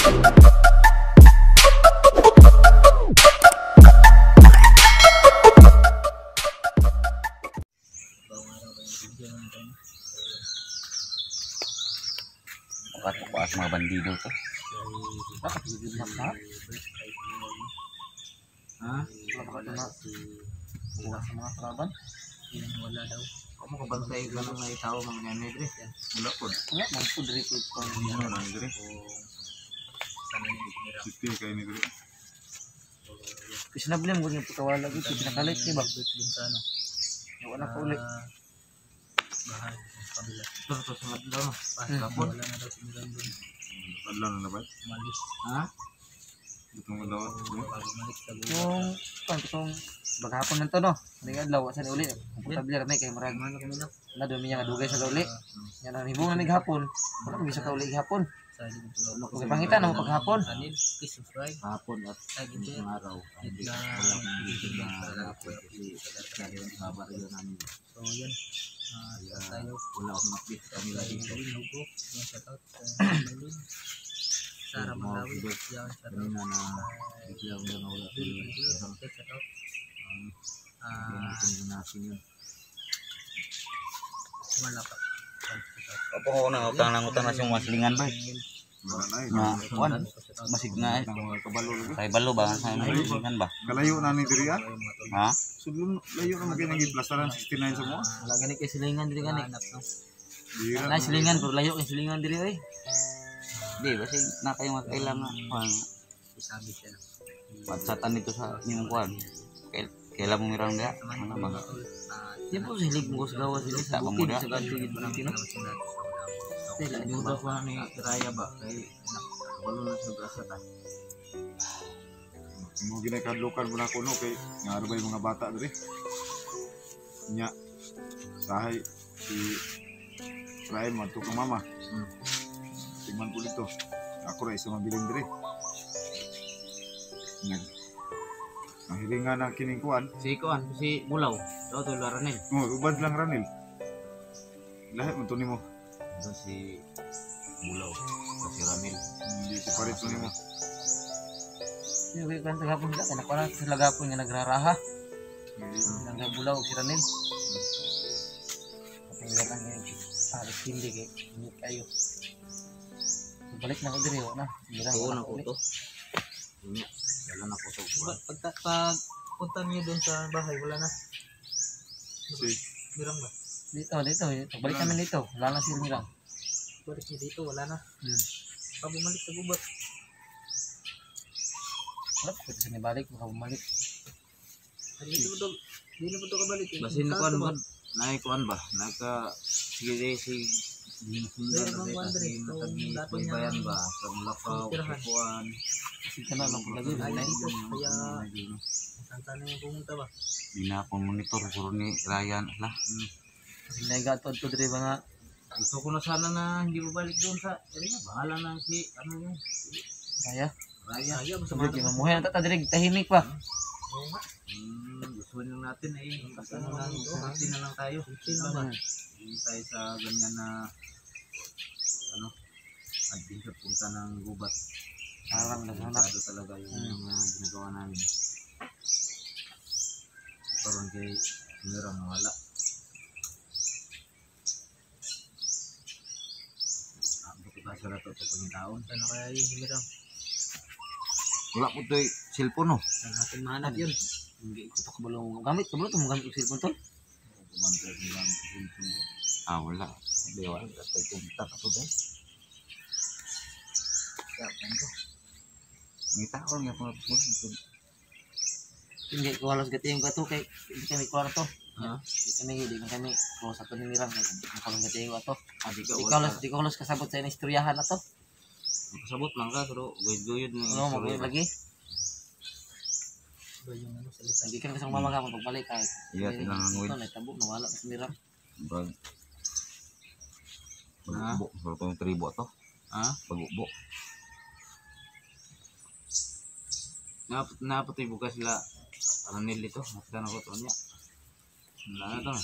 Kuat mga bandido to. Bakit bigyan na? Ha? Bakit na? Bukas sa mga kalaban? Wala daw. Kamu kabantay ka lang na itaw mga nanay dre. Wala po. Wala, mga po dre po. Ano lang dre? Sana yung binira. Siti kayo ni dre. Kasi nabilang mo yung pagkawala dito. Pinakalit niya ba? Dun sa ano? Wala ka ulit. Bahay. Kabila. Ito sa mga daw. Kapon. Wala na daw sinilang dun. Adlaw na labay. Umalis. Ha? Itong adlaw. Bumalik sa buhay. Itong baghapon nito no. Hindi adlaw sa uli. Komportable ra may kay marag. Ano kami na? Na do miya nga dugay sa uli. Yan ang hibong na gihapon. Wala ko bisa ka uli gihapon. Sa aling pulo. Okay, pangita na mo paghapon. Anil. Kiss and fry. Hapon at Lagi din. araw. Hindi na. So yun. Tayo. Wala akong update sa kanila dito. Lugo. Yung shoutout. Melin. Sarah Malawi. Yan shoutout. Kanina na biglang na wala Shoutout. Wala pa. Opo ko na utang nang utang na siyang maslingan ba? Wala na eh. Na kuan masig na eh. Mga kabalo lagi. Kay balo ba sa maslingan ba? Kalayo na ni diri ah. Ha? Sulon layo na magay nang plastaran 69 sa mo. Wala gani kay silingan diri gani. Dira. Na silingan pero layo kay silingan diri oy. Di basi na kayo makailangan kuan. Isabi siya. Patsatan dito sa nimong kuan. Kailan mo mirang dia? Ano ba? Di po silig mo sa gawa sila sa bukid sa gantigid mo nang Pinoy. Sila yung daw pa ni Raya ba kay walo na sa grasa ta. Mo ginay kadlukan mo na kuno kay ngaro ba yung mga bata diri. Nya. Sahay si Ryan man to kang mama. Tingman ko dito. Ako ra isa mabiling diri. Nahiringan ang kining kuan. Si kuan si Bulaw. Daw to Laranel. Ubad lang ranil. Lahat man to nimo. Ito si Bulaw. Si Ramil. Hindi si parit to nimo. Yung kan tagapon nila kana para sa lagapon nga nagraraha. Nang Bulaw si Ramil. Kapag lang yung alas hindi kayo. Balik na ko diri na. Oo na ko to. Nya. Wala na ko to. Pag punta niyo doon sa bahay, wala na. Si Mirang ba? Dito. Balik kami dito. Wala na si Mirang. Balik niyo dito, wala na. Pag bumalik sa gubat. Wala ko sa balik mo bumalik. Dito po to. Dito po to kabalik. Basin na kuan mo. Nay kuan ba? Naka sige si Pero bang wonder ito, dati niya bayan ba sa Mulakaw kuan. Kasi kana lang lagi ay na dito. Kaya saan na yung pumunta ba? binapon monitor puro ni Ryan lah. Sinaga to diri mga gusto ko na sana na hindi balik doon sa area. Bahala na si ano yun. Kaya Kaya mo sa sabi mo muhay na diri tahimik pa. Oo nga. Gusto lang natin basta na lang natin na lang tayo. Hindi tayo sa ganyan na ano adventure punta ng gubat. Parang naghanap talaga yung ginagawa namin. Parang kay Mirang wala. Buti ba sila ito pag taon? Ano kaya yung Mirang? Wala po ito cellphone no? Saan natin mahanap yun? Hindi ko ito kabalo gamit ito mo gamit yung cellphone to? Kumanta yung gamit yung cellphone. Wala. Dewa. Tapos kumita ka po dahil. Ngita ko nga po. Hindi ko halos gati yung gato kay hindi kami kwarto. Hindi kami ko sa to ni Mirang kung gati yung gato. Di ko halos kasabot sa istoryahan na to. Kasabot lang ka pero guyod-guyod mo. Ano mo lagi? Ba yung ano salita? Hindi ka kasang mama ka pagbalik ka. Iya tinangan mo. Tabo nawala sa Mirang. Pag-ubo, pero itong tribo to. Pag-ubo. Napatay buka sila Ranil dito. Nakita na ko ito niya. Wala na ito na.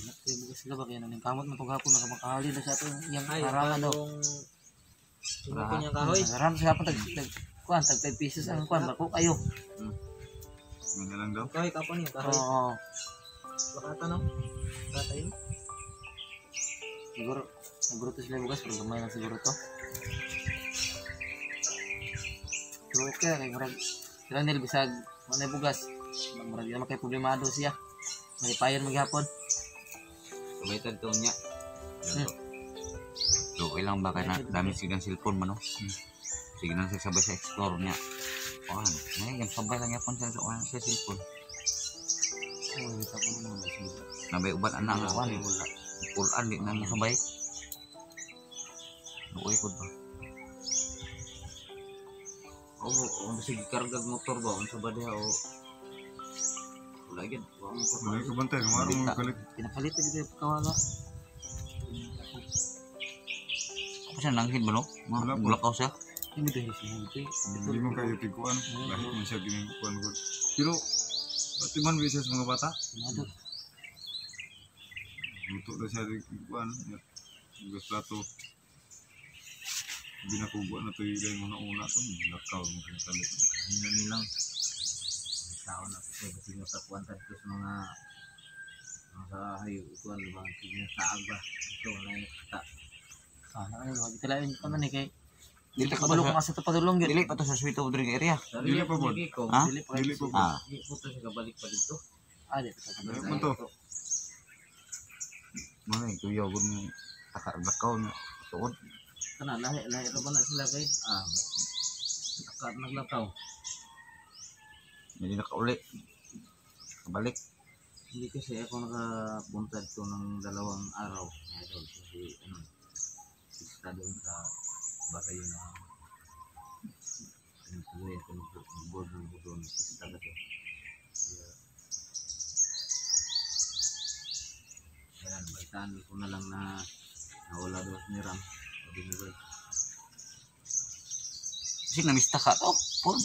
Napatay buka sila ba kaya nang kamot na itong hapon nakamakahali na sa ito. Yung karangan daw. Tingnan ko niyang kahoy. Ram sa tag kuan tag 5 pesos ang kuan bako kayo. May na lang daw. Kahoy kapon niyo kahoy. Oo. Baka tanong. Baka yun. Siguro to sila bukas pero gamay lang siguro to. Pero okay kay murag sila nil bisag manay bugas. Murag di makay problemado siya. May payon maghapon. Kabaitan to niya. So, ilang ba kaya na dami silang cellphone man, no? Sige nang sabay sa explore niya. Oh, ngayon, sabay lang yapon sa cellphone. Oh, kita po mo na siya. Nabay uban anak nga, Wala. wala. Pulan, di na niya sabay. Luoy po ba? O, sige, kargag motor ba? Ang sabay diha, o. Wala yun. May kabantay, kumaro mo kalit. Pinapalit lagi yung kawala. Apa siya nanghid ba, no? Wala po. Bulakaw siya. Hindi ko hisin ito. Hindi mo kayo tiguan. Lahit mo siya ginikuan ko. Pero, pati man bisa sa mga bata. Nado. Luto na siya ginikuan. Gusto plato. Binakubuan na ito yung una-una ito. Lakaw mo kayo talit. Ano nilang tao na kasi basing sa kuwantan ko sa mga hayop kuwan ba sige sa agba ito na nakita Ano wag talain ko na ni kay. dili pa Kabalo ko sa padulong gyud. dili pa to sa Sweet Udring area. Dili pa po. Ha? Dili pa po. Di po to siya kabalik pa dito. Ade pa Dili po to. Mga ituyaw ko ni takarlakaw na tuod. kana lahi ra ba na sila kay. Naglakaw. Hindi nakauli. Kabalik. Hindi kasi ako nakapunta dito ng 2 araw. Idol. Kasi pista doon sa bahay na pinagpagay ko ng board doon. Pista ka to. Ayan, balitaan ko na lang na nawala doon ni Ram. Sabi ni Boy. Kasi namista ka to. Pon.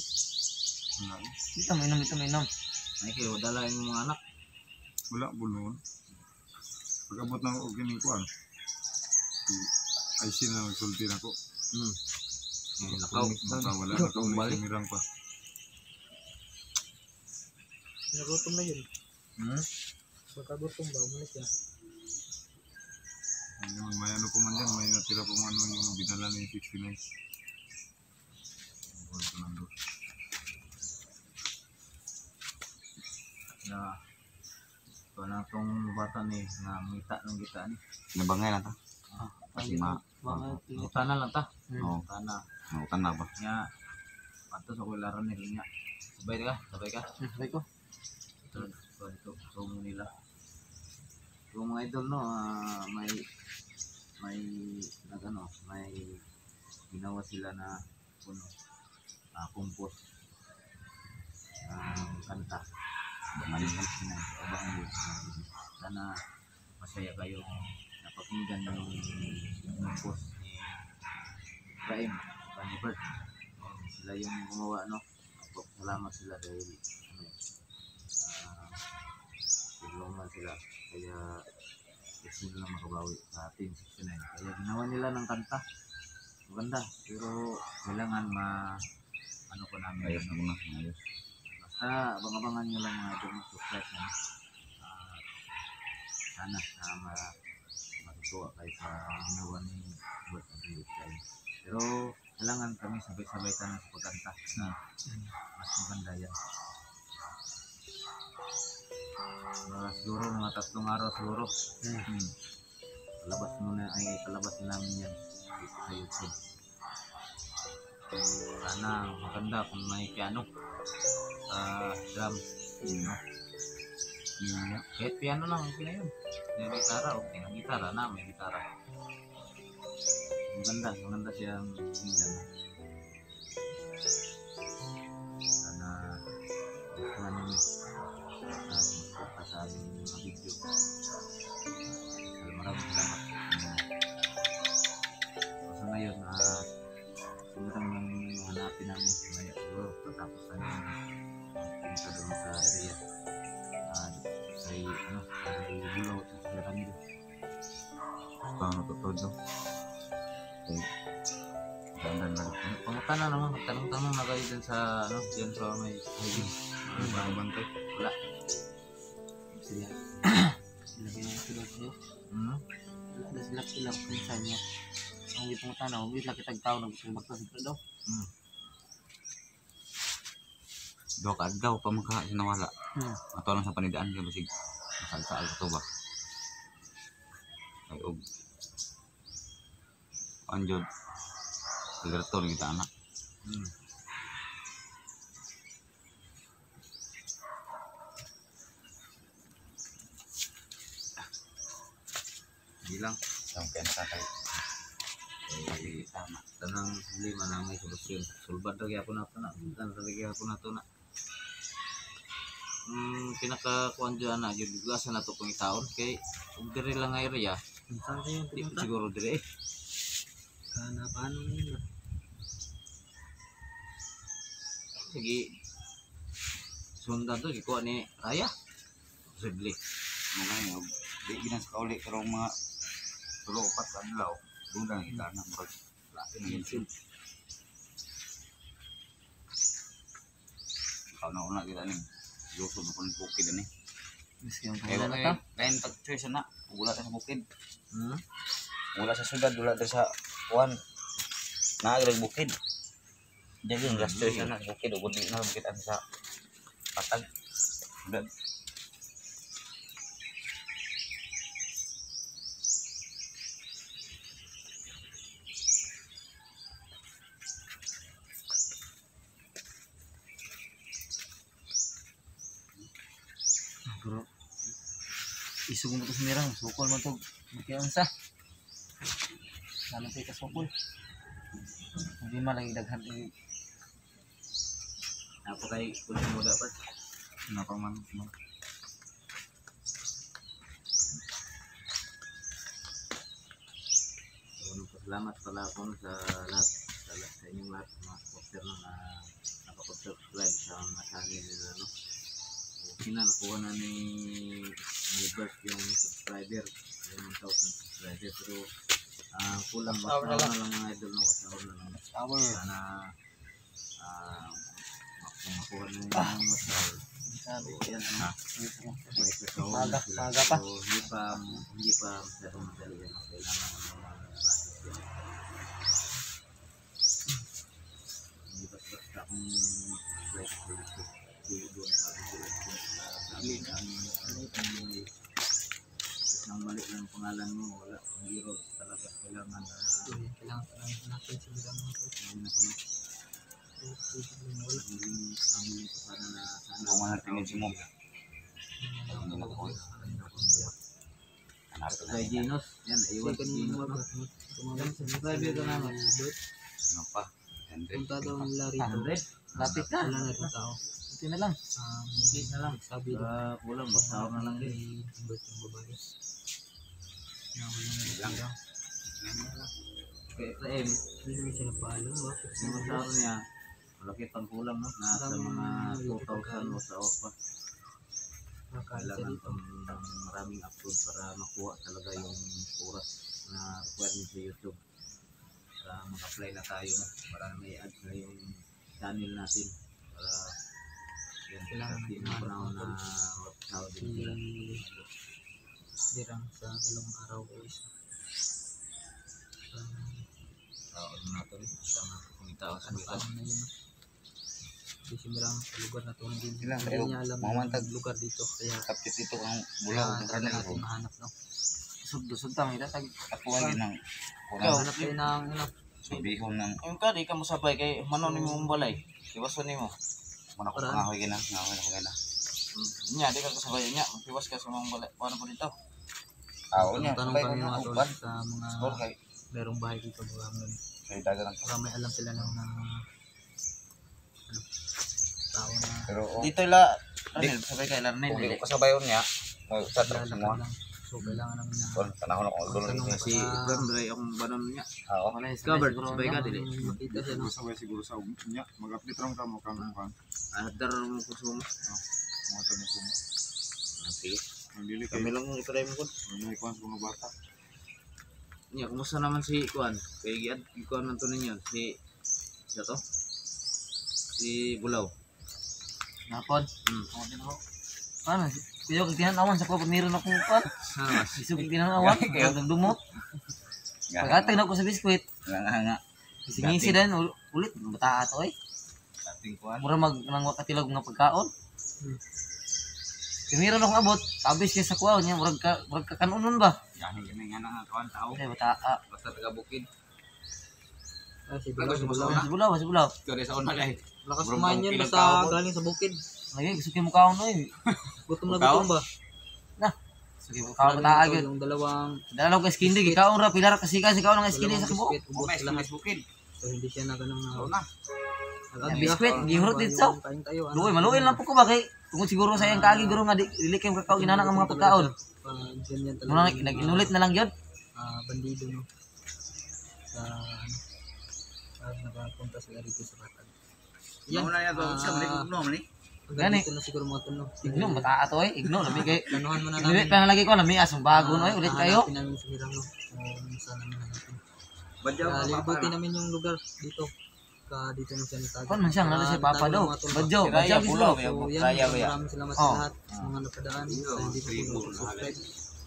Ito minom. Ay kayo, dala yung mga anak. Wala bulon. Pag-abot ng ginikuan. Ay sin na nagsulti na ko. Nakaw. Wala na ko Balik. mirang pa. Nagutom na yun. Baka gutom ba? Umalis yan. May ano po man yan, may natira po man yung binala na yung 69. Na ito na itong bata ni na mita ng gita ni nabangay lang ta kasi utana lang ta utana ba nga ato sa kularan nila nga sabay ka Sabay ko. ito so nila yung mga idol no may nagano may ginawa sila na puno compost kanta sana masaya kayo napakinggan yung post ni Ibrahim Panibert. Sila yung gumawa, no? Salamat sila dahil tulungan sila kaya gusto nila makabawi sa Team 69 kaya ginawa nila ng kanta maganda pero kailangan ano ko namin ayos muna ayos. Abang-abangan nyo lang mga idol mag-subscribe na sana matutuwa kayo sa ginawa ni Bert Adrian. Pero kailangan kami sabay-sabay tayo sa pagkanta na mas maganda yan. Siguro mga 3 araw siguro. Palabas namin yan dito sa YouTube. Sana maganda kung may piano drum kahit piano lang okay na yun may gitara okay na gitara na may gitara maganda siyang tingnan sana gustuhan nyo sa aming mga video maraming salamat so ngayon sigurang hanapin namin siguro patapos namin punta doon sa area say Bulaw sa Ramiro natutuwa daw Tanong naman, tanong-tanong na kayo dun sa, ano, dyan sa may higging. Mga bantay. Wala. Sila. Sila sila sila. Hmm? Wala sila pinsan niya. Ang gitong tanaw, wait lang kitag tao na gusto magtas ito daw. Do ka daw pa maka sinawala. Ato lang sa panidaan kay basig masalsaal to ba. Ay og anjod. Alerto kita anak. Bilang. Sampai nakakay. Ay tama. Tanang lima na may solusyon. Sulbad lagi ako na ito na. Bilang lagi ako na ito na. Pinaka-kuhan dyan na. Yung biglasan na ito pang itaon. Kay kung diri lang nga area. Saan kayo Di pumunta? siguro diri eh. Kana paano nila? Sige. Sundan to. Ikuha ni Raya. Posible. Mga yo di ginas kauli karong mga tulo upat ka adlaw. Dudang kita anak murag laki na yun. Kau na una kita nih. Yoso na pun bukid ani. Miski yung Kaya pangalan na ta? lain pag choice na wala ta sa bukid. Hmm? Wala sa syudad, wala ta sa kuan. Naaglag bukid. Jadi yung last choice na bukid ug di na kita sa patag. Udah. Bro. Isugong mo to sa mirang, sukol man to. Magkiyang sa. Nalang tayo ka sukol. Hindi man lagi daghan. Ako kay kunin mo dapat. Kenapa man? So, salamat pala ako sa lahat. Sa inyong lahat. Mga supporter na nakapag-subscribe sa mga channel nila. No? Nakuha na ni Bert yung subscriber, yung 1,000 subscriber, pero kulang watch hour na lang mga idol, no? Watch hour na lang. Sana makuha na yung watch hour. So yan, may kakaunan sila. Maga pa. So hindi pa masyadong madali yan. Kailangan ng mga process yan. Hindi basta kung subscribe sa YouTube. Doon sa nang mali lang pangalan mo, wala ang hero talaga kailangan natin sila ng ang para na sana Kung mana tingin si mo. Hindi na ko. Anak ko kay Ginos, yan iwan si Ginos, no? Subscribe ka naman. ano pa? Punta daw nila rito. 100? Lapit na. Wala na rin tao. Ito na lang. Okay na lang. Sabi Kulang, basta na lang din. Bert yung babae. Kaya Rael, Hindi siya napaalam. Bakit? yung masyado niya, malaki pang kulang, no? Nasa mga 2,000 o sa pa. Kailangan pang maraming upload para makuha talaga yung oras na requirement sa YouTube. Para mag-apply na tayo, no? Para may ads na yung channel natin. Para yan, Kailangan kasi natin na panahon na tawag din sila. dirang sa dalawang araw o isa. Tawag na ito rin. Sama kumita ako sa bilang. Ano na yun? Hindi siya sa lugar na ito. Hindi Ilang hindi kayo, niya alam mamantag. yung lugar dito. Kaya Kapit dito kang bulaw ng tagal kanila ko. natin mahanap, no? Sud tang ida tag kapuan ng Hanap kayo ng bihon ng Yung ka, di ka mo sabay kay manon ni mong balay. Iwasan ni mo. mana ko Paraan. ngahoy gina, ngahoy na ko gina. Nya, di ka kasabay niya. Iwas ka sa mong balay. Paano po dito? Aw nya, tanong sabay kami ko mga na tol uban. sa mga Skor kay merong bahay dito. kay dagan Para may alam sila ng tao na pero Dito la, Ranel, sabay kay Larnel. Hindi ko kasabayon niya. Mo sa truck lalakad semua. lang. So kailangan namin na Kon panahon ako dulu Tanong ni Si Gandray, akong banon niya. Oo. wala Covered, sabay ka, dili. Makita siya, no? Sabay siguro sa nya, mag-update lang ka mo kang kan. Adar mo ko sumo. Mga tayo mo. Sige. Ang dili kay Kami lang yung itry mo ko. may kwan sa mga bata. Nya, kumusta naman si Kuan? Kay Giad, Kuan man to ninyo. Si Siya to? Si Bulaw. Napon. Hmm. Ako din ako. Paano? Kaya kag tinanawan sa ko pag meron akong pa. Ano mas? Isog kag tinanawan. Kaya dumot. Pagkatag na ko sa biskwit. Nga. Singisi din ulit bata ato eh. Ating kuhan. Mura mag nang wakatilog nga pagkaon. Kaya meron akong abot, tabis siya sa kuwaw niya, murag ka kanunon ba? Yan kami nga nga kuhan tao. Eh, bata, Basta taga bukid. Si Lakas Bulaw. si Bulaw. Kaya sa una lang. Lakas Bro, kumain yun ilang basta kaabot? galing sa bukid. Lagi, gusto kayo mukhaon na eh. Gutom na Ikaw? gutom ba? Gusto kayo mukhaon bata agad. Yung dalawang Dalaw ka skindi, ikaw ra, pilar kasi ikaw ng skindi sa kubo. biskwit, ubos Umay, lahat. bukid. So hindi siya na ganun na. Una. Yung biskwit, gihurot dito. Kain tayo. Luoy, maluoy lang po ko ba kay tungod siguro sa iyang kagi guro nga dili kayo kakao ginana ang mga pagkaon. Ganyan Muna talaga. nag-inulit na lang yun. Bandido no. Sa nakapunta sila dito sa Batag. Yan. Una yan. Sa balik ko no, mali. Gani. Dito na siguro mga tuno. Igno, bata ato eh. Igno, labi kay. Planuhan mo na Inulit namin. pa na lagi ko, lami asong bago no eh. Ulit kayo. Hanapin namin sa Mirano. Kung saan namin hanapin. Badyaw ka Libutin namin yung lugar dito. Dito na siya natago. Kuan man siya, nalo si Papa daw. Badyo, Si Raya, badyo Bulaw, siguro. So yan, Raya ba yan? maraming salamat Oh. sa lahat sa mga napadaan. Sa hindi pa po subscribe.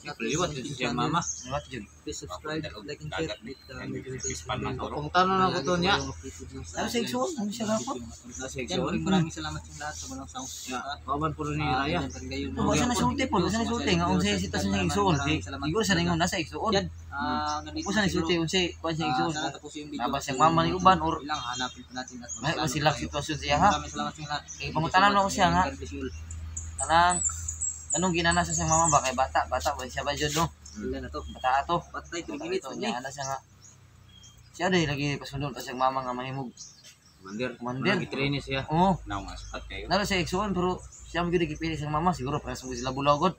Liwat yun siya mama. Liwat yun. Please subscribe, like and share. Hit the notification bell. Kung tanong na ko to niya. Ano sa igsoon? Ano siya gapon? Nasa Yan, section. maraming salamat sa lahat sa walang sound. Kawan po ni Raya. Basta na sulti po, basta na sulti nga unsay sitwasyon niya igsoon. Siguro sa ningon nasa igsoon. Yan. Basta na sulti unsay kuan siya igsoon. Sana tapos yung video. Nabas yung mama ni uban or Ilang hanapin po natin at may ba sila sitwasyon siya ha? Maraming salamat sa lahat. Eh pangutanan mo ko siya nga. Kanang anong ginana sa siyang mama ba kay bata ba siya ba jud no? Ilan na to? Bata ato. Patay, 3 Bata minutes. ito niya ana siya nga. Siya dai lagi pasundon pa siyang mama nga mahimog. Commander. Commander. Nag-train siya. Oo. At kayo. Nalo siya igsoon pero siya mo gyud gipili siyang mama siguro para sa sila bulawgod.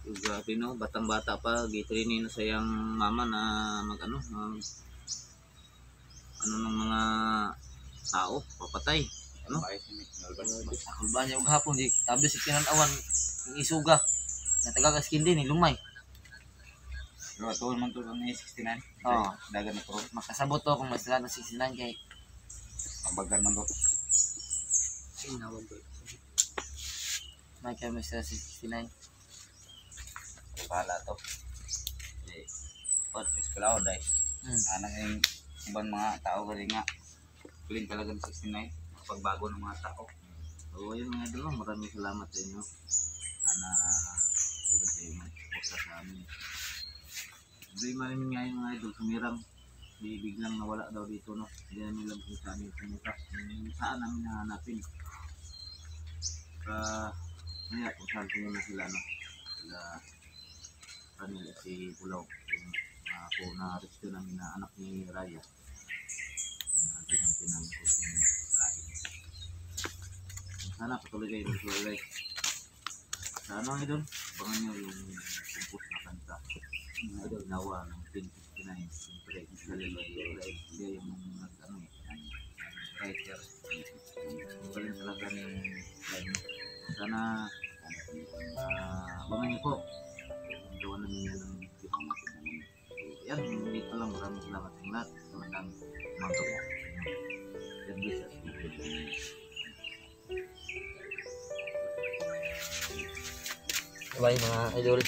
Grabe no, batang-bata pa, gitraining na sa yang mama na mag-ano, ano ng mga tao, papatay. Ano? Ako ba niya og hapon di tabi si kinanawan ng isuga. Na taga Kaskindi ni Lumay. Pero tuon man to ni 69. Oo. Dagan na pro. Makasabot to kung masila na 69 kay Ambagan man to. Inawag ko. may kay masila 69. Bahala to. Eh, pag eskwela o dai. Anak yung ibang mga tao rin nga. Piling talaga ng 69. Pagbago ng mga tao. So, yun mga idol, maraming salamat sa inyo. Sana, tulad kayo mag-suporta sa amin. Hindi maraming nga yung mga idol, sumirang. Biglang nawala daw dito, no? Hindi namin alam kung saan yung pumunta. Saan namin nahanapin. Kaya kung saan pumunta sila, no? Sila, kanila si Bulaw. Yung ako na-rescue namin na anak ni Raya. Nagaganti namin kung sino kain. Sana patuloy kayo mag-like. Sa ano idol? Abangan nyo yung compose na kanta. Ginawa ng 2059. Siyempre, siya yung nag-ano writer. Ang galing talaga ng line. Sana abangan nyo po. Ang gawa namin yan ng video. Yan, dito lang. Maraming salamat sa lahat. Magandang umaga po. God bless us. Bye mga idol.